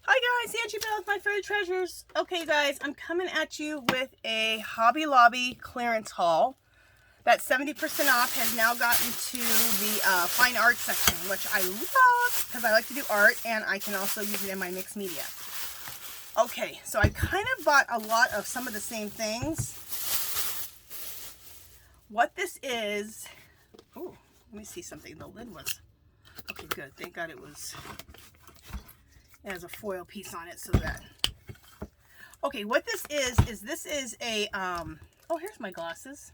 Hi guys, Angie Bell with My Furry Treasures. Okay guys, I'm coming at you with a Hobby Lobby clearance haul. That 70% off has now gotten to the fine art section, which I love because I like to do art and I can also use it in my mixed media. Okay, so I kind of bought a lot of some of the same things. What this is, oh, let me see something. The lid was, okay good, thank God it has a foil piece on it so that, okay, what this is this is a, oh, here's my glasses.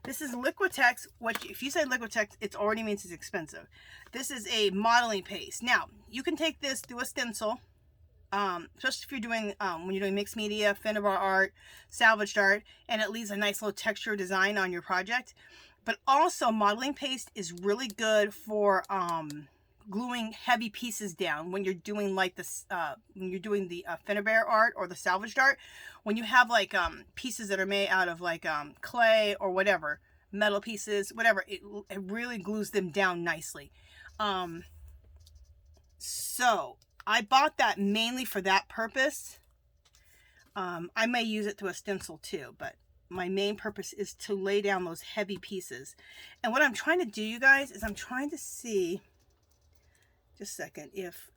This is Liquitex, which if you say Liquitex, it already means it's expensive. This is a modeling paste. Now, you can take this, do a stencil, especially if you're doing, when you're doing mixed media, Finnebar art, salvaged art, and it leaves a nice little texture design on your project. But also, modeling paste is really good for, gluing heavy pieces down when you're doing like this when you're doing the Finnebar art or the salvaged art, when you have like pieces that are made out of like clay or whatever, metal pieces, whatever, it really glues them down nicely. So I bought that mainly for that purpose. I may use it to a stencil too, but my main purpose is to lay down those heavy pieces. And what I'm trying to do, you guys, is I'm trying to see, just a second, if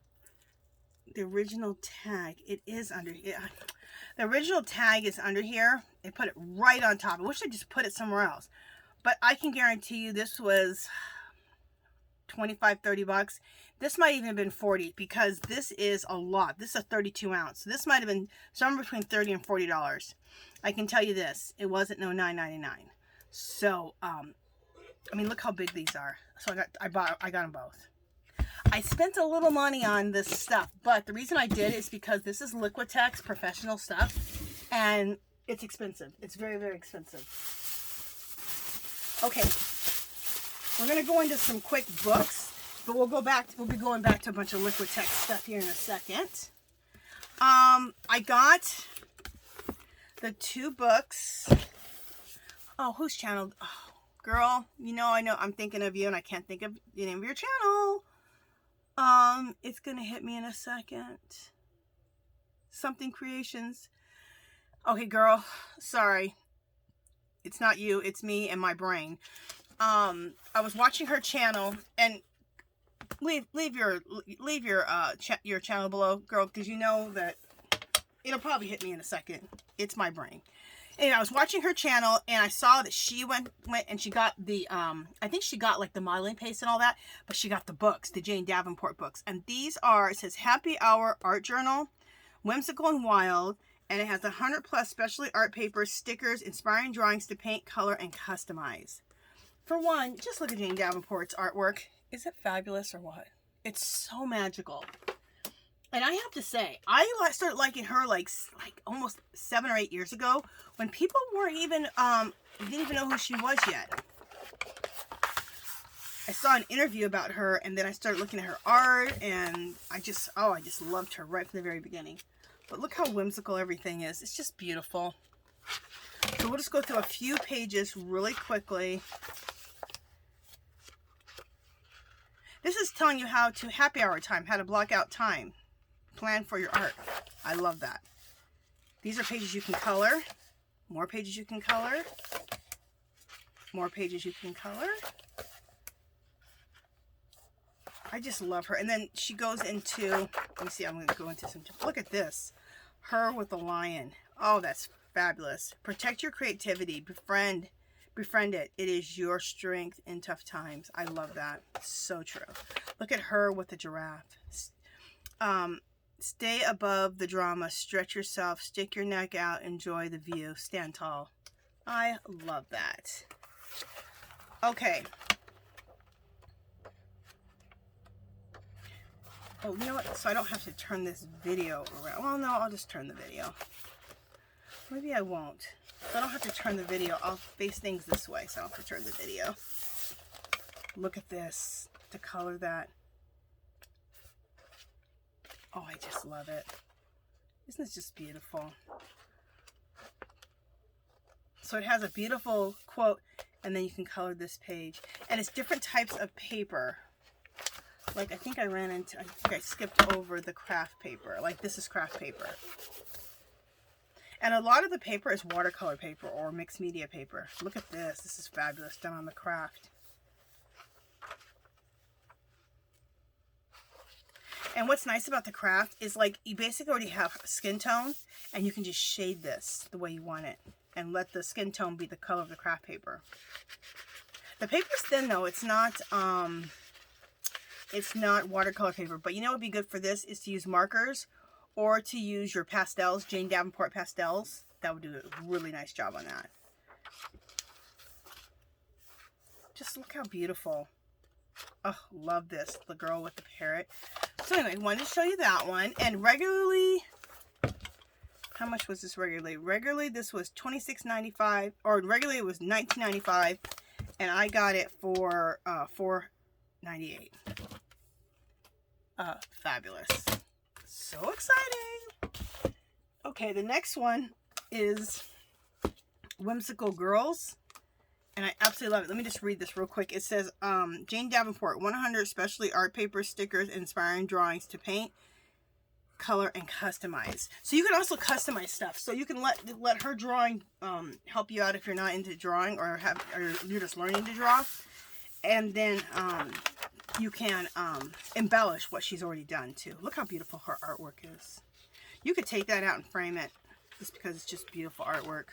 the original tag, it is under here. The original tag is under here. They put it right on top. I wish they just put it somewhere else, but I can guarantee you this was 25, 30 bucks. This might even have been 40 because this is a lot. This is a 32 ounce. So this might have been somewhere between 30 and $40. I can tell you this, it wasn't no $9.99. So I mean, look how big these are. So I got them both. I spent a little money on this stuff, but the reason I did is because this is Liquitex professional stuff, and it's expensive. It's very, very expensive. Okay, we're going to go into some quick books, but we'll be going back to a bunch of Liquitex stuff here in a second. I got the 2 books. Oh, whose channel? Oh, girl, you know, I know I'm thinking of you, and I can't think of the name of your channel. It's gonna hit me in a second. Something Creations. Okay, girl, sorry. It's not you, it's me and my brain. I was watching her channel, and leave your channel below, girl, because you know that it'll probably hit me in a second. It's my brain. And I was watching her channel, and I saw that she went and she got the, I think she got like the modeling paste and all that, but she got the books, the Jane Davenport books. And these are, it says Happy Hour Art Journal, Whimsical and Wild, and it has 100+ specialty art papers, stickers, inspiring drawings to paint, color, and customize. For one, just look at Jane Davenport's artwork. Is it fabulous or what? It's so magical. And I have to say, I started liking her like almost 7 or 8 years ago, when people weren't even, didn't even know who she was yet. I saw an interview about her, and then I started looking at her art, and I just loved her right from the very beginning. But look how whimsical everything is. It's just beautiful. So we'll just go through a few pages really quickly. This is telling you how to happy hour time, how to block out time. Plan for your art. I love that. These are pages you can color. More pages you can color. More pages you can color. I just love her. And then she goes into, let me see, I'm going to go into some, look at this. Her with the lion. Oh, that's fabulous. Protect your creativity. Befriend it. It is your strength in tough times. I love that. So true. Look at her with the giraffe. Stay above the drama, stretch yourself, stick your neck out, enjoy the view, stand tall. I love that. Okay. Oh, you know what? So I don't have to turn this video around. Well, no, I'll just turn the video. Maybe I won't. If I don't have to turn the video, I'll face things this way, so I don't have to turn the video. Look at this, to color that. Oh, I just love it. Isn't this just beautiful? So it has a beautiful quote, and then you can color this page. And it's different types of paper. Like, I think I skipped over the craft paper. Like, this is craft paper. And a lot of the paper is watercolor paper or mixed media paper. Look at this. This is fabulous, done on the craft. And what's nice about the craft is, like, you basically already have skin tone, and you can just shade this the way you want it and let the skin tone be the color of the craft paper. The paper's thin, though. It's not watercolor paper. But you know what would be good for this is to use markers or to use your pastels, Jane Davenport pastels. That would do a really nice job on that. Just look how beautiful. Oh, love this. The girl with the parrot. So anyway, I wanted to show you that one. And regularly, how much was this regularly? Regularly, this was $26.95, or regularly it was $19.95, and I got it for $4.98. Fabulous. So exciting. Okay, the next one is Whimsical Girls. And I absolutely love it. Let me just read this real quick. It says, Jane Davenport, 100 specialty art paper stickers, inspiring drawings to paint, color, and customize. So you can also customize stuff. So you can let her drawing help you out if you're not into drawing or you're just learning to draw. And then you can embellish what she's already done too. Look how beautiful her artwork is. You could take that out and frame it just because it's just beautiful artwork.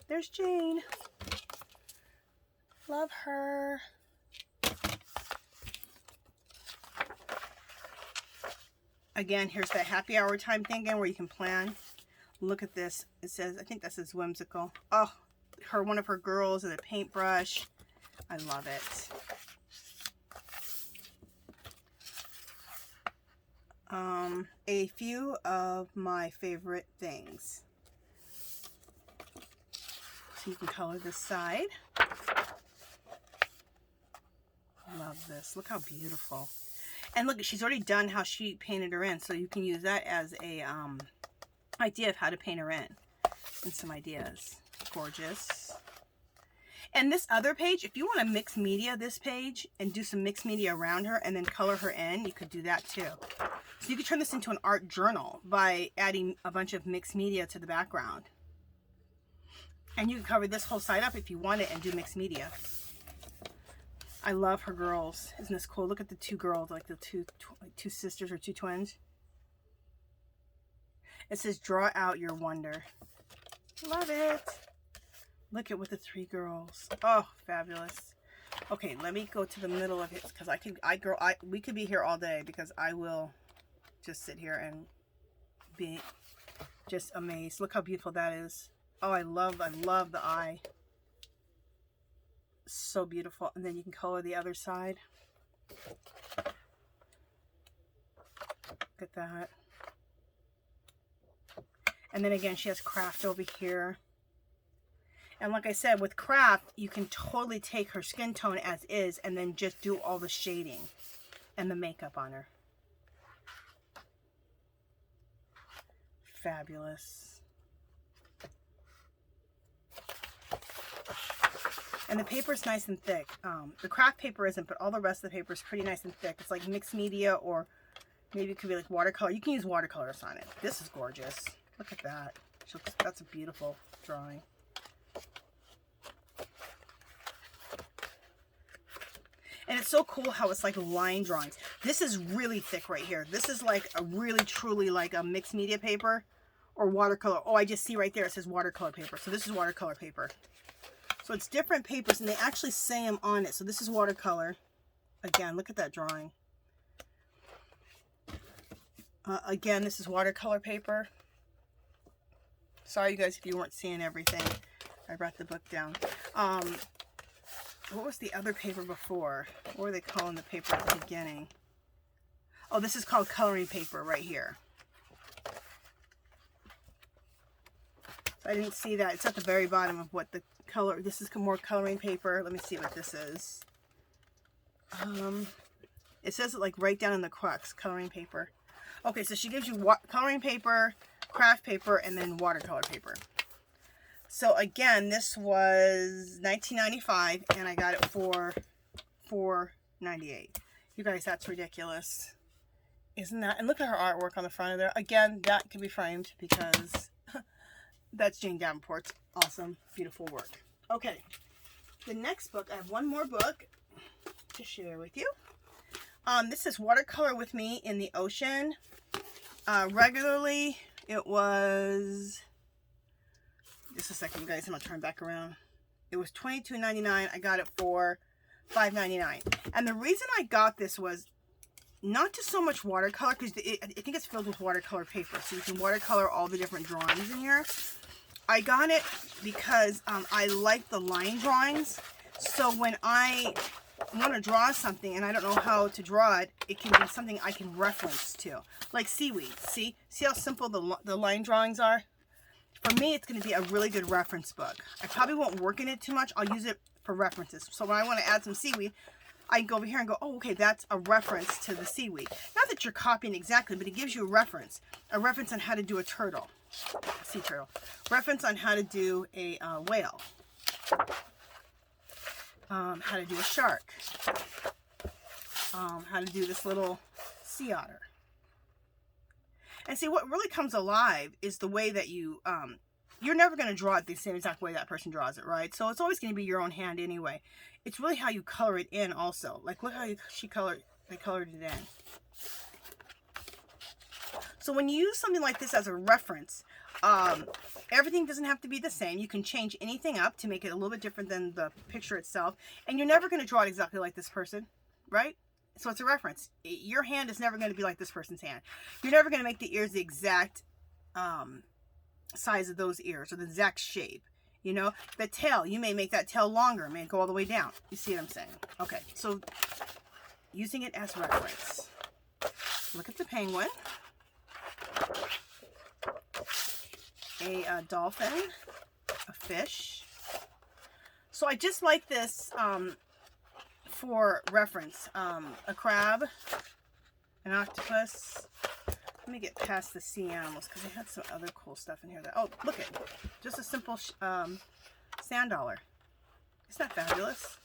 There's Jane. Love her. Again, here's that happy hour time thing again where you can plan. Look at this. It says, I think this is Whimsical. Oh, one of her girls and a paintbrush. I love it. A few of my favorite things. So you can color this side. Love this. Look how beautiful. And look, she's already done how she painted her in, so you can use that as a idea of how to paint her in. And some ideas. Gorgeous. And this other page, if you want to mix media this page and do some mixed media around her and then color her in, you could do that too. So you could turn this into an art journal by adding a bunch of mixed media to the background. And you can cover this whole side up if you want it and do mixed media. I love her girls. Isn't this cool? Look at the two girls, like the two sisters or two twins. It says, draw out your wonder. Love it. Look at with the three girls. Oh, fabulous. Okay, let me go to the middle of it because we could be here all day because I will just sit here and be just amazed. Look how beautiful that is. Oh, I love the eye. So beautiful. And then you can color the other side. Look at that. And then again, she has craft over here. And like I said, with craft, you can totally take her skin tone as is and then just do all the shading and the makeup on her. Fabulous. And the paper's nice and thick. The craft paper isn't, but all the rest of the paper is pretty nice and thick. It's like mixed media, or maybe it could be like watercolor. You can use watercolors on it. This is gorgeous. Look at that. That's a beautiful drawing. And it's so cool how it's like line drawings. This is really thick right here. This is like a really, truly like a mixed media paper or watercolor. Oh, I just see right there it says watercolor paper. So this is watercolor paper. So it's different papers, and they actually say them on it. So this is watercolor. Again, look at that drawing. Again, this is watercolor paper. Sorry, you guys, if you weren't seeing everything. I brought the book down. What was the other paper before? What were they calling the paper at the beginning? Oh, this is called coloring paper right here. So I didn't see that. It's at the very bottom of what the color. This is more coloring paper. Let me see what this is. It says it like right down in the crux, coloring paper. Okay, so she gives you coloring paper, craft paper, and then watercolor paper. So again, this was $19.95, and I got it for $4.98. You guys, that's ridiculous. Isn't that? And look at her artwork on the front of there. Again, that can be framed because that's Jane Davenport's awesome, beautiful work. Okay, the next book, I have one more book to share with you. This is Watercolor with Me in the Ocean. Regularly, it was, just a second, you guys, I'm going to turn back around. It was $22.99. I got it for $5.99. And the reason I got this was not just so much watercolor, because I think it's filled with watercolor paper, so you can watercolor all the different drawings in here. I got it because I like the line drawings, so when I want to draw something and I don't know how to draw it, it can be something I can reference to. Like seaweed. See how simple the line drawings are? For me, it's going to be a really good reference book. I probably won't work in it too much. I'll use it for references. So when I want to add some seaweed, I can go over here and go, oh, okay, that's a reference to the seaweed. Not that you're copying exactly, but it gives you a reference on how to do a turtle, a sea turtle, reference on how to do a whale, how to do a shark, how to do this little sea otter. And see, what really comes alive is the way that you, you're never going to draw it the same exact way that person draws it, right? So it's always going to be your own hand anyway. It's really how you color it in also. Like, look how they colored it in. So when you use something like this as a reference, everything doesn't have to be the same. You can change anything up to make it a little bit different than the picture itself. And you're never going to draw it exactly like this person, right? So it's a reference. Your hand is never going to be like this person's hand. You're never going to make the ears the exact size of those ears or the exact shape. You know, the tail, you may make that tail longer, may go all the way down. You see what I'm saying? Okay, so using it as reference. Look at the penguin. A dolphin, a fish. So I just like this for reference. A crab, an octopus. Let me get past the sea animals because I had some other cool stuff in here. Oh, look at just a simple sand dollar. Isn't that fabulous?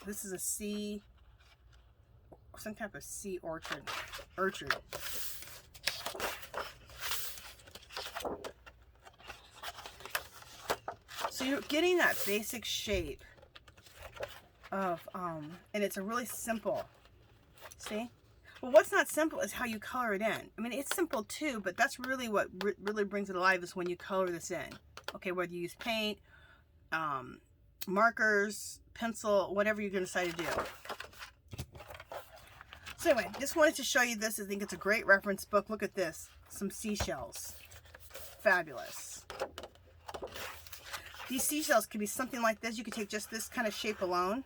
This is a sea, some type of sea urchin. So you're getting that basic shape of, and it's a really simple, see? Well, what's not simple is how you color it in. I mean, it's simple too, but that's really what really brings it alive is when you color this in. Okay, whether you use paint, markers, pencil, whatever you're going to decide to do. So anyway, just wanted to show you this. I think it's a great reference book. Look at this. Some seashells. Fabulous. These seashells could be something like this. You could take just this kind of shape alone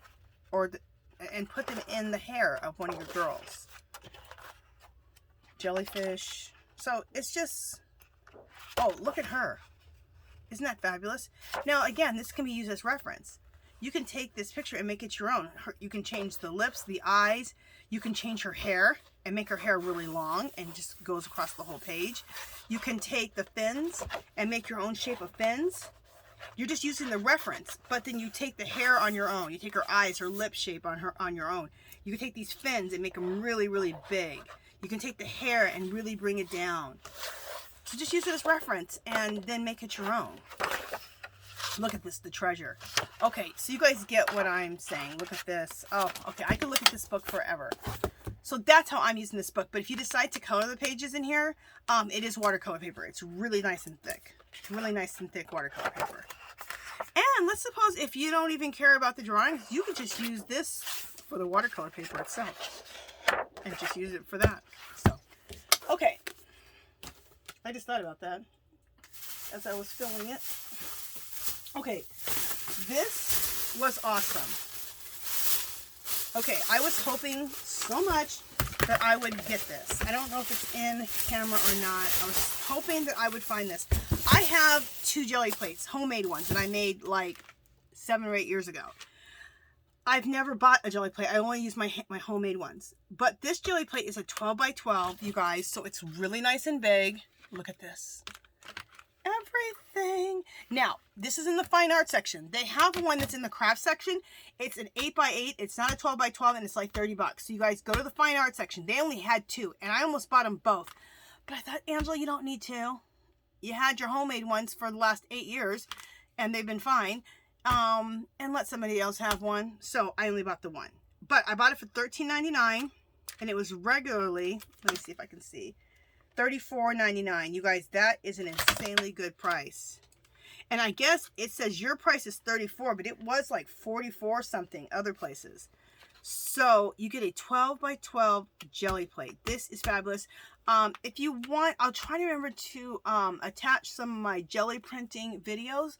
and put them in the hair of one of your girls. Jellyfish. So it's just, oh, look at her. Isn't that fabulous? Now, again, this can be used as reference. You can take this picture and make it your own. You can change the lips, the eyes. You can change her hair and make her hair really long and just goes across the whole page. You can take the fins and make your own shape of fins. You're just using the reference, but then you take the hair on your own. You take her eyes, her lip shape on your own. You can take these fins and make them really, really big. You can take the hair and really bring it down. So just use it as reference and then make it your own. Look at this, the treasure. Okay, so you guys get what I'm saying. Look at this. Oh, okay, I could look at this book forever. So that's how I'm using this book. But if you decide to color the pages in here, it is watercolor paper. It's really nice and thick. Really nice and thick watercolor paper. And let's suppose if you don't even care about the drawings, you could just use this for the watercolor paper itself. And just use it for that. So, okay. I just thought about that as I was filming it. Okay, this was awesome. Okay, I was hoping so much that I would get this. I don't know if it's in camera or not. I was hoping that I would find this. I have 2 jelly plates, homemade ones, that I made like 7 or 8 years ago. I've never bought a jelly plate. I only use my homemade ones. But this jelly plate is a 12 by 12, you guys, so it's really nice and big. Look at this. Every everything. Now, this is in the fine art section. They have one that's in the craft section. It's an 8x8. It's not a 12x12, and it's like 30 bucks. So you guys go to the fine art section. They only had 2, and I almost bought them both. But I thought, Angela, you don't need 2. You had your homemade ones for the last 8 years, and they've been fine. And let somebody else have one. So I only bought the one. But I bought it for $13.99, and it was regularly, let me see if I can see, $34.99. You guys, that is an insanely good price. And I guess it says your price is $34, but it was like $44 something other places. So you get a 12x12 jelly plate. This is fabulous. If you want, I'll try to remember to attach some of my jelly printing videos.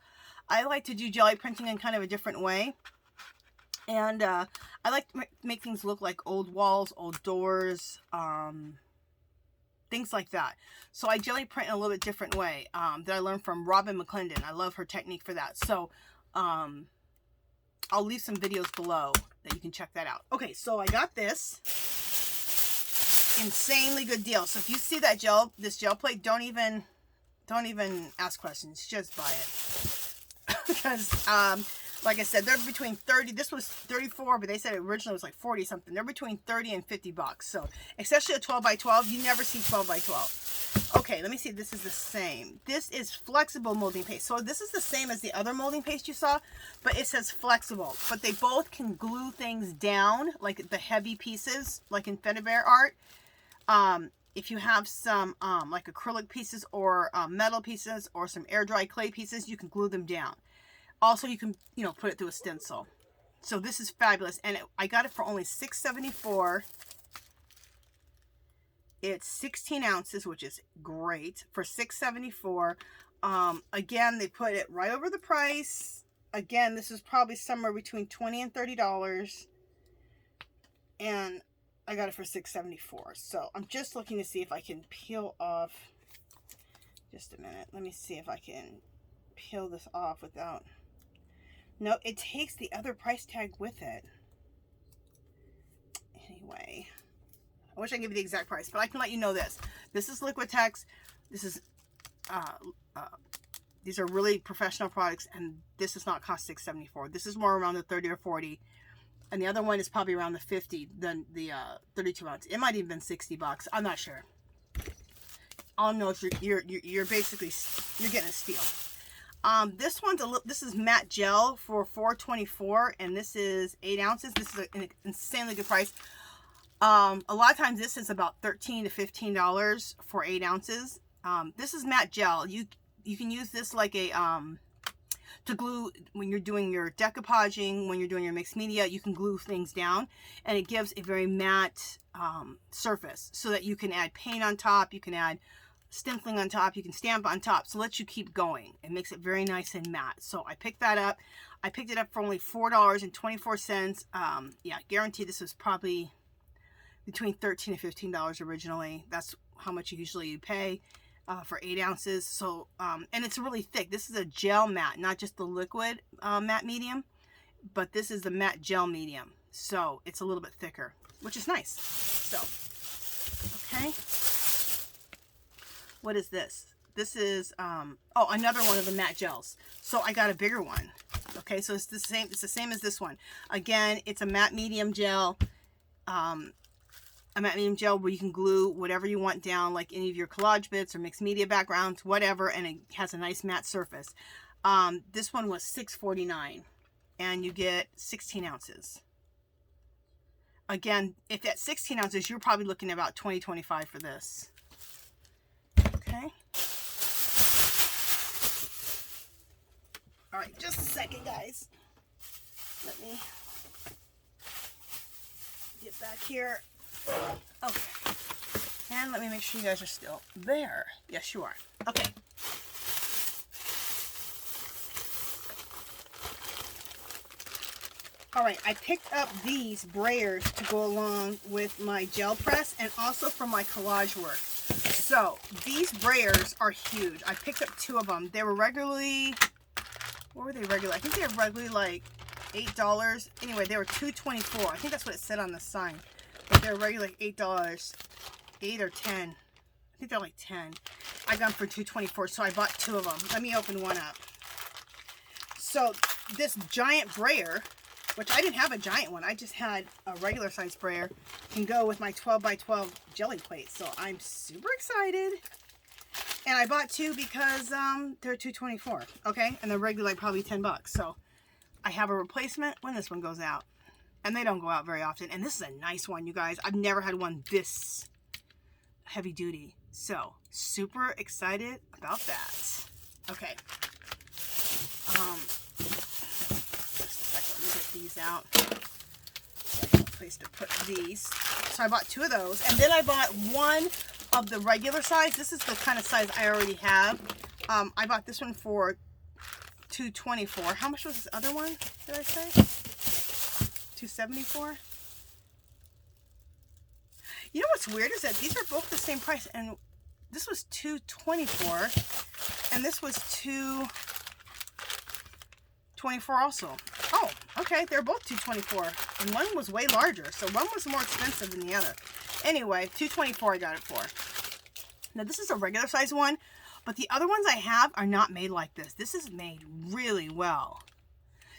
I like to do jelly printing in kind of a different way. And I like to make things look like old walls, old doors, things like that. So I jelly print in a little bit different way that I learned from Robin McClendon. I love her technique for that. So I'll leave some videos below that you can check that out. Okay, so I got this. Insanely good deal. So if you see that this gel plate, don't even ask questions. Just buy it. Because like I said, they're between 30, this was 34, but they said it originally was like 40 something. They're between 30 and 50 bucks. So, especially a 12x12, you never see 12x12. Okay, let me see if this is the same. This is flexible molding paste. So this is the same as the other molding paste you saw, but it says flexible. But they both can glue things down, like the heavy pieces, like in Fedibear art. If you have some like acrylic pieces or metal pieces or some air dry clay pieces, you can glue them down. Also, you can, put it through a stencil. So this is fabulous. And I got it for only $6.74. It's 16 ounces, which is great, for $6.74. Again, they put it right over the price. Again, this is probably somewhere between $20 and $30. And I got it for $6.74. So I'm just looking to see if I can peel off. Just a minute. Let me see if I can peel this off without... No, it takes the other price tag with it. Anyway, I wish I could give you the exact price, but I can let you know this. This is Liquitex. This is, these are really professional products, and this does not cost $6.74. This is more around the 30 or 40, and the other one is probably around the 50, than the 32 ounce. It might even been 60 bucks. I'm not sure. All I know is you're basically, you're getting a steal. This is matte gel for $4.24, and this is 8 ounces. This is an insanely good price. A lot of times this is about $13 to $15 for 8 ounces. This is matte gel. You can use this like a to glue when you're doing your decoupaging, when you're doing your mixed media. You can glue things down, and it gives a very matte surface so that you can add paint on top. You can add stenciling on top, you can stamp on top, so it lets you keep going. It makes it very nice and matte. So I picked that up. I picked it up for only $4.24. Yeah, guaranteed this was probably between $13 and $15 originally. That's how much you usually pay for 8 ounces. So and it's really thick. This is a gel matte, not just the liquid matte medium, but this is the matte gel medium, so it's a little bit thicker, which is nice. So okay, what is this? This is oh, another one of the matte gels. So I got a bigger one. Okay, so it's the same as this one. Again, it's a matte medium gel. A matte medium gel where you can glue whatever you want down, like any of your collage bits or mixed media backgrounds, whatever, and it has a nice matte surface. This one was $6.49, and you get 16 ounces. Again, if at 16 ounces, you're probably looking at about $20-25 for this. Okay. All right, just a second, guys. Let me get back here. Okay. And let me make sure you guys are still there. Yes, you are. Okay. All right, I picked up these brayers to go along with my gel press and also for my collage work. So these brayers are huge. I picked up 2 of them. They were regularly, what were they regularly? I think they were regularly like $8. Anyway, they were $2.24. I think that's what it said on the sign. But they're regularly $8, 8 or 10. I think they're like 10. I got them for $2.24, so I bought 2 of them. Let me open one up. So this giant brayer, which I didn't have a giant one, I just had a regular size brayer, can go with my 12 by 12 jelly plate. So I'm super excited. And I bought 2 because they're $2.24, okay? And they're regular, like probably $10. So I have a replacement when this one goes out. And they don't go out very often. And this is a nice one, you guys. I've never had one this heavy duty. So super excited about that. Okay. Just a second, let me get these out. A place to put these. So I bought 2 of those, and then I bought 1 of the regular size. This is the kind of size I already have. I bought this one for $2.24. How much was this other one? Did I say $2.74? You know what's weird is that these are both the same price, and this was $2.24, and this was $2.24 also. Oh, okay, they're both $2.24, and one was way larger, so one was more expensive than the other. Anyway, $2.24 I got it for. Now this is a regular size one, but the other ones I have are not made like this. This is made really well.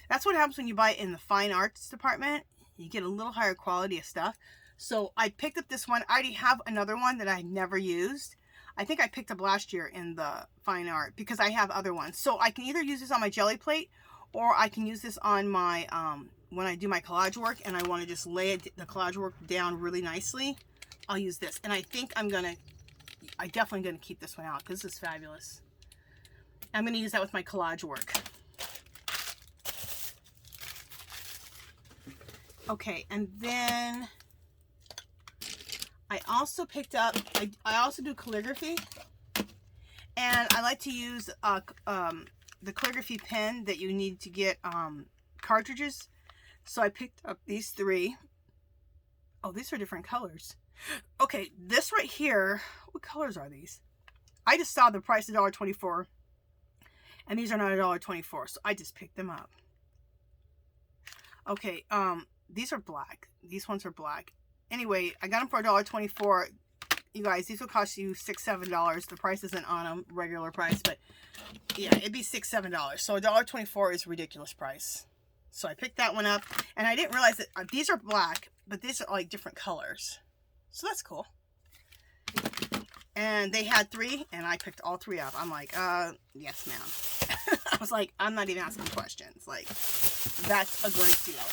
That's what happens when you buy it in the fine arts department. You get a little higher quality of stuff. So I picked up this one. I already have another one that I never used. I think I picked up last year in the fine art because I have other ones. So I can either use this on my jelly plate, or I can use this on my, when I do my collage work and I want to just lay the collage work down really nicely, I'll use this. And I think I'm definitely going to keep this one out because this is fabulous. I'm going to use that with my collage work. Okay, and then I also picked up, I also do calligraphy, and I like to use the calligraphy pen that you need to get cartridges. So I picked up these 3. Oh, these are different colors. Okay, this right here, what colors are these? I just saw the price of $1.24, and these are not $1.24, so I just picked them up. Okay, these are black. These ones are black. Anyway, I got them for $1.24. You guys, these will cost you $6, $7. The price isn't on them, regular price, but yeah, it'd be $6, $7. So $1.24 is a ridiculous price. So I picked that one up, and I didn't realize that these are black, but these are like different colors. So that's cool. And they had 3, and I picked all 3 up. I'm like, yes, ma'am. I was like, I'm not even asking questions. Like, that's a great deal.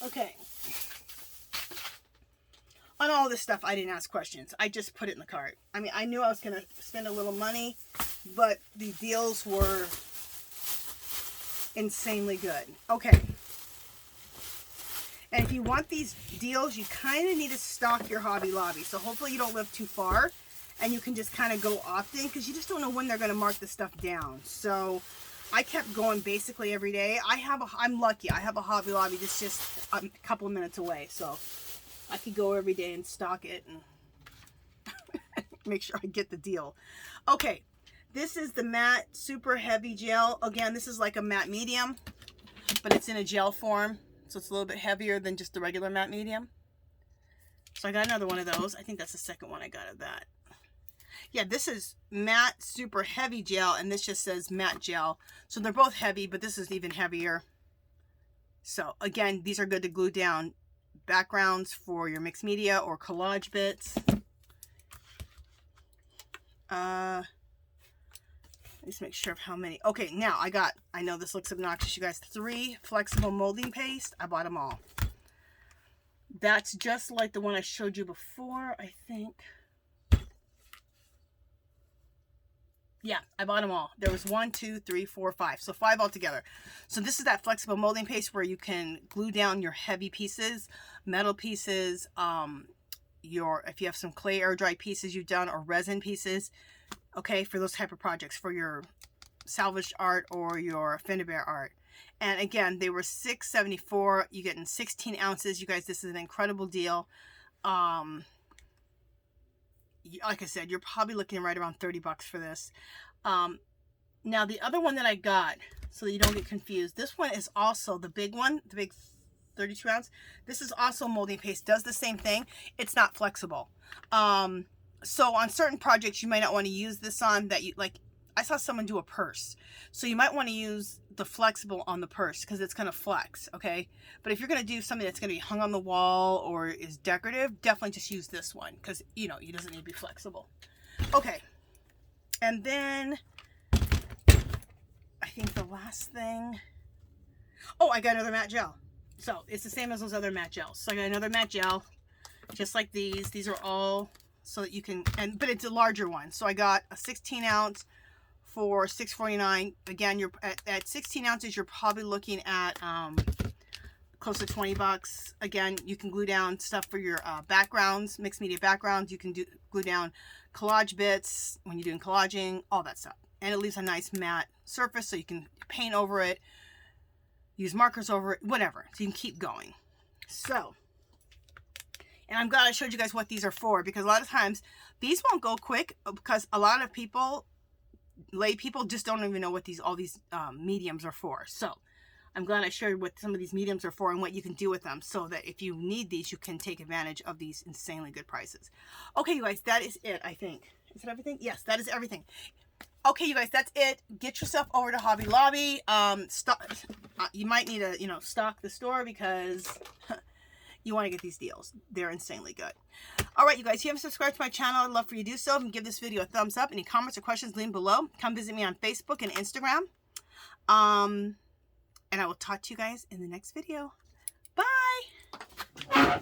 Okay. On all this stuff, I didn't ask questions. I just put it in the cart. I mean, I knew I was going to spend a little money, but the deals were insanely good. Okay. And if you want these deals, you kind of need to stock your Hobby Lobby. So hopefully you don't live too far, and you can just kind of go often, because you just don't know when they're going to mark the stuff down. So I kept going basically every day. I'm lucky. I have a Hobby Lobby that's just a couple of minutes away. So I could go every day and stock it and make sure I get the deal. Okay, this is the matte super heavy gel. Again, this is like a matte medium, but it's in a gel form, so it's a little bit heavier than just the regular matte medium. So I got another one of those. I think that's the second one I got of that. Yeah, this is matte super heavy gel, and this just says matte gel. So they're both heavy, but this is even heavier. So again, these are good to glue down backgrounds for your mixed media or collage bits. Let's make sure of how many. Okay, now I know this looks obnoxious, you guys, 3 flexible molding paste. I bought them all. That's just like the one I showed you before, I think. Yeah, I bought them all. There was 1, 2, 3, 4, 5. So 5 altogether. So this is that flexible molding paste where you can glue down your heavy pieces, metal pieces, if you have some clay air dry pieces you've done, or resin pieces, okay, for those type of projects, for your salvaged art or your Finnebear art. And again, they were $6.74. You get in 16 ounces. You guys, this is an incredible deal. Like I said, you're probably looking right around 30 bucks for this. Now the other one that I got, so that you don't get confused, this one is also the big one, the big 32 ounce. This is also molding paste, does the same thing. It's not flexible. So on certain projects, you might not want to use this on that you like. I saw someone do a purse. So you might want to use the flexible on the purse because it's going to flex, okay? But if you're going to do something that's going to be hung on the wall or is decorative, definitely just use this one because, you know, it doesn't need to be flexible. Okay. And then I think the last thing, oh, I got another matte gel. So it's the same as those other matte gels. So I got another matte gel, just like these. These are all so that you can, but it's a larger one. So I got a 16 ounce for $6.49. Again, you're at 16 ounces, you're probably looking at close to 20 bucks. Again, you can glue down stuff for your backgrounds, mixed media backgrounds. You can glue down collage bits when you're doing collaging, all that stuff. And it leaves a nice matte surface so you can paint over it, use markers over it, whatever. So you can keep going. So, and I'm glad I showed you guys what these are for, because a lot of times these won't go quick because a lot of people, lay people, just don't even know what all these mediums are for. So I'm glad I shared what some of these mediums are for and what you can do with them, so that if you need these, you can take advantage of these insanely good prices. Okay, you guys, that is it, I think. Is it everything? Yes, that is everything. Okay, you guys, that's it. Get yourself over to Hobby Lobby. You might need to, stock the store because you want to get these deals. They're insanely good. All right, you guys, if you haven't subscribed to my channel, I'd love for you to do so. And give this video a thumbs up. Any comments or questions, leave them below. Come visit me on Facebook and Instagram. And I will talk to you guys in the next video. Bye!